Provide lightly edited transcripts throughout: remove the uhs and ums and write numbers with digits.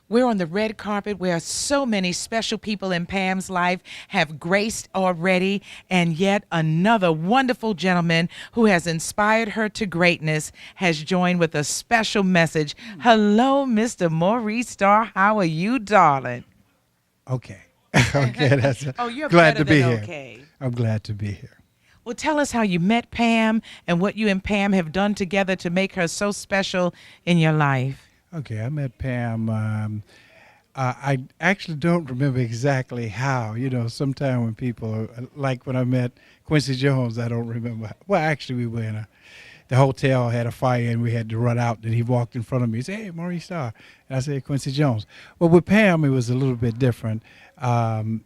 We're on the red carpet where so many special people in Pam's life have graced already, and yet another wonderful gentleman who has inspired her to greatness has joined with a special message. Hello, Mr. Maurice Starr. How are you, darling? Okay. Okay, that's Oh, you're glad better to be than here. okay. I'm glad to be here. Well, tell us how you met Pam and what you and Pam have done together to make her so special in your life. Okay, I met Pam. I actually don't remember exactly how. You know, sometime when people, like when I met Quincy Jones, I don't remember. Well, actually, we were in the hotel had a fire and we had to run out. And he walked in front of me. He said, "Hey, Maurice Starr." And I said, "Quincy Jones." Well, with Pam, it was a little bit different. Um,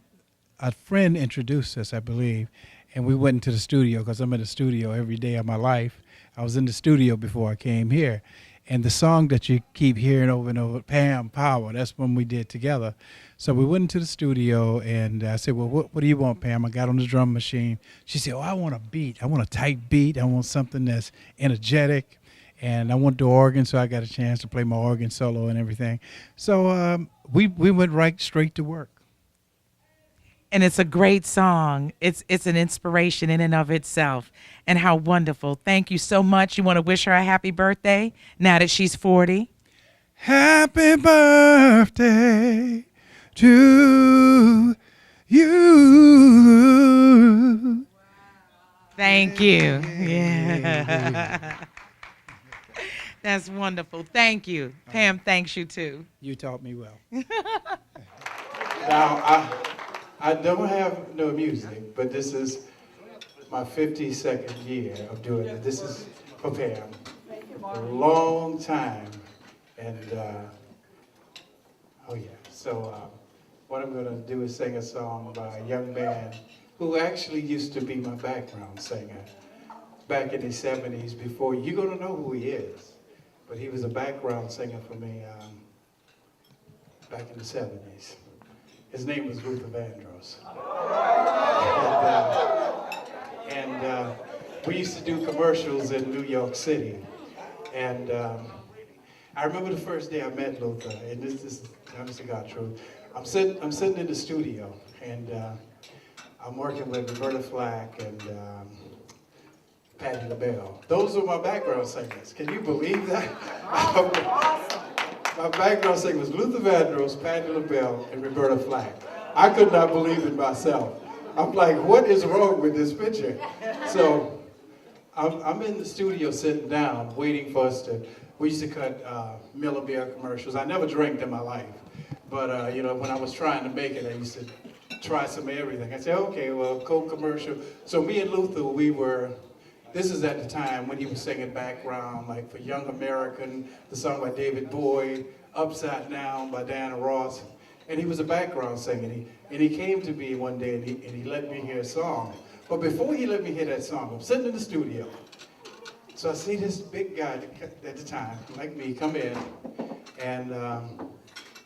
a friend introduced us, I believe, and we went into the studio because I'm in the studio every day of my life. I was in the studio before I came here. And the song that you keep hearing over and over, Pam, Powell, that's when we did together. So we went into the studio and I said, well, what do you want, Pam? I got on the drum machine. She said, oh, I want a beat. I want a tight beat. I want something that's energetic. And I want the organ, so I got a chance to play my organ solo and everything. So we went right straight to work. And it's a great song. It's an inspiration in and of itself. And how wonderful. Thank you so much. You want to wish her a happy birthday now that she's 40? Happy birthday to you. Thank you. Yeah. That's wonderful. Thank you. Pam thanks you too. You taught me well. Now, I don't have no music, but this is my 52nd year of doing it. This is for Pam. A long time. And, oh yeah. So what I'm going to do is sing a song by a young man who actually used to be my background singer back in the 70s before. You're going to know who he is. But he was a background singer for me back in the 70s. His name was Luther Vandross. And we used to do commercials in New York City. And I remember the first day I met Luther, and this is honest to God truth. I'm sitting in the studio, and I'm working with Roberta Flack and Patti LaBelle. Those are my background singers. Can you believe that? Awesome. My background singer was Luther Vandross, Patti LaBelle, and Roberta Flack. I could not believe it myself. I'm like, what is wrong with this picture? So I'm in the studio sitting down, waiting for us to, we used to cut Miller Beer commercials. I never drank in my life. But, you know, when I was trying to make it, I used to try some of everything. I said, okay, well, Coke commercial. So me and Luther, we were, this is at the time when he was singing background, like for Young American, the song by David Bowie, Upside Down by Diana Ross. And he was a background singer. And he came to me one day and he let me hear a song. But before he let me hear that song, I'm sitting in the studio. So I see this big guy at the time, like me, come in. And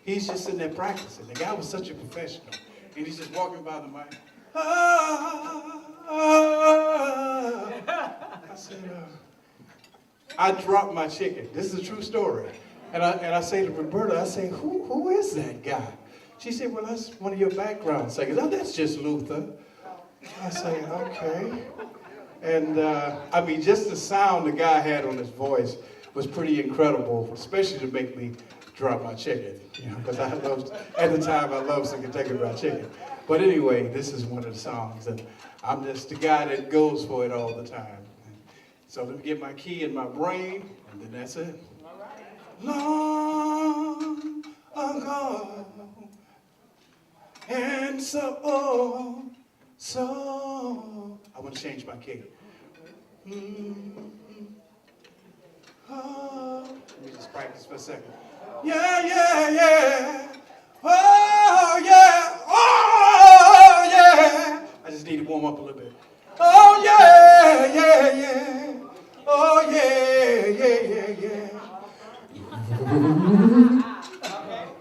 he's just sitting there practicing. The guy was such a professional. And he's just walking by the mic. I said, I dropped my chicken. This is a true story. And I say to Roberta, I say, who is that guy? She said, well, that's one of your background singers. Oh, that's just Luther. I say, okay. And I mean, just the sound the guy had on his voice was pretty incredible, especially to make me drop my chicken. You know, because at the time I loved some Kentucky Fried Chicken. But anyway, this is one of the songs, and I'm just the guy that goes for it all the time. So let me get my key in my brain, and then that's it. Long ago, and so, I want to change my key. Oh, let me just practice for a second. Yeah, yeah, yeah. Oh, yeah. Oh, yeah. I just need to warm up a little bit. Oh, yeah, yeah, yeah. Oh, yeah, yeah, yeah, yeah.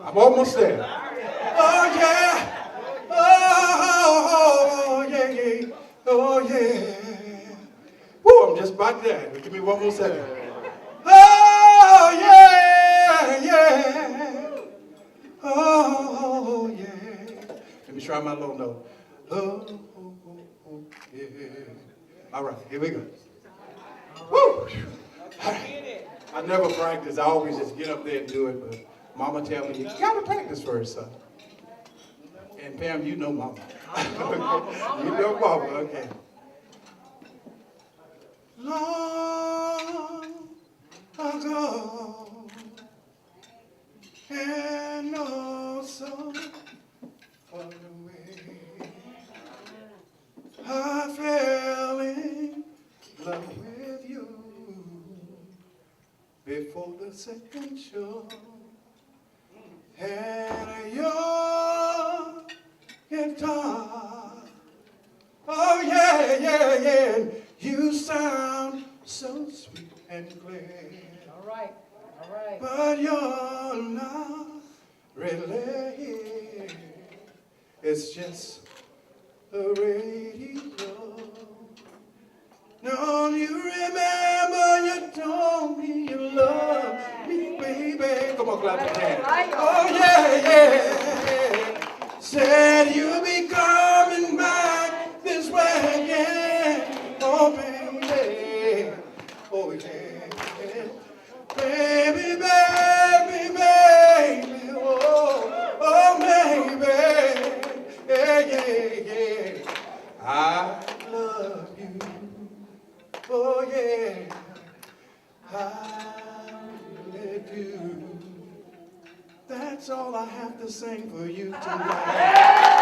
I'm almost there. Oh, yeah. Oh, yeah, yeah. Oh, yeah. Woo, I'm just about there. Give me one more second. Oh, yeah, yeah. try my low note. Oh, oh, oh, oh, yeah. All right, here we go. Woo! I never practice. I always just get up there and do it, but Mama tell me, you gotta practice first, son. And Pam, you know Mama. You know Mama, okay. Long ago, and oh so far away, I fell in love with you before the second show. And your guitar, oh yeah, yeah, yeah, you sound so sweet and clear. All right, all right. But you're not really here. It's just the radio. Don't you remember you told me you love me, baby? Come on, clap your hands. Oh, yeah, yeah. Said you'll be coming back this way again. Oh, baby. Oh, yeah. Baby, baby, baby. Oh, oh, baby. Yeah, yeah, yeah. I love you. Oh yeah, I really do. That's all I have to sing for you tonight.